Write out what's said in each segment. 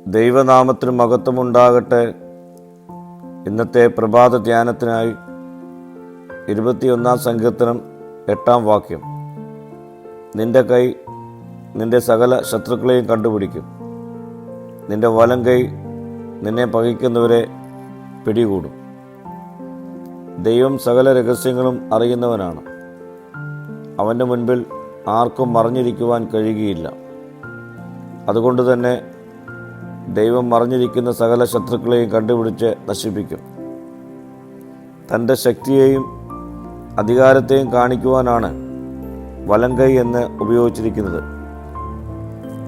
ദൈവനാമത്തിന് മഹത്വമുണ്ടാകട്ടെ. ഇന്നത്തെ പ്രഭാത ധ്യാനത്തിനായി 21 സങ്കീർത്തനം 8 വാക്യം. നിന്റെ കൈ നിന്റെ സകല ശത്രുക്കളെയും കണ്ടുപിടിക്കും, നിന്റെ വലം കൈ നിന്നെ പകയ്ക്കുന്നവരെ പിടികൂടും. ദൈവം സകല രഹസ്യങ്ങളും അറിയുന്നവനാണ്. അവൻ്റെ മുൻപിൽ ആർക്കും മറഞ്ഞിരിക്കുവാൻ കഴിയുകയില്ല. അതുകൊണ്ട് തന്നെ ദൈവം മറഞ്ഞിരിക്കുന്ന സകല ശത്രുക്കളെയും കണ്ടുപിടിച്ച് നശിപ്പിക്കും. തൻ്റെ ശക്തിയെയും അധികാരത്തെയും കാണിക്കുവാനാണ് വലം കൈ എന്ന് ഉപയോഗിച്ചിരിക്കുന്നത്.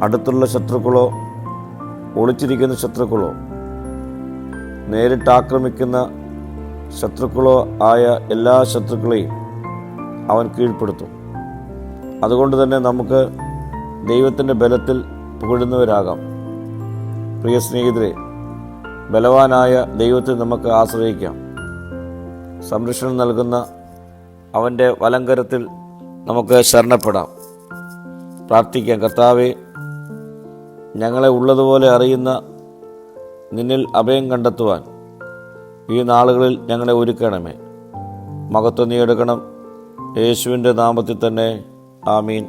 അടുത്തുള്ള ശത്രുക്കളോ ഒളിച്ചിരിക്കുന്ന ശത്രുക്കളോ നേരിട്ട് ആക്രമിക്കുന്ന ശത്രുക്കളോ ആയ എല്ലാ ശത്രുക്കളെയും അവൻ കീഴ്പ്പെടുത്തും. അതുകൊണ്ട് തന്നെ നമുക്ക് ദൈവത്തിൻ്റെ ബലത്തിൽ പുകഴുന്നവരാകാം. പ്രിയ സ്നേഹിതരെ, ബലവാനായ ദൈവത്തെ നമുക്ക് ആശ്രയിക്കാം. സംരക്ഷണം നൽകുന്ന അവൻ്റെ വലങ്കരത്തിൽ നമുക്ക് ശരണപ്പെടാം. പ്രാർത്ഥിക്കാം. കർത്താവേ, ഞങ്ങളെ ഉള്ളതുപോലെ അറിയുന്ന നിന്നിൽ അഭയം കണ്ടെത്തുവാൻ ഈ നാളുകളിൽ ഞങ്ങളെ ഒരുക്കണമേ. മഹത്വം നീ എടുക്കണം. യേശുവിൻ്റെ നാമത്തിൽ തന്നെ. ആമീൻ.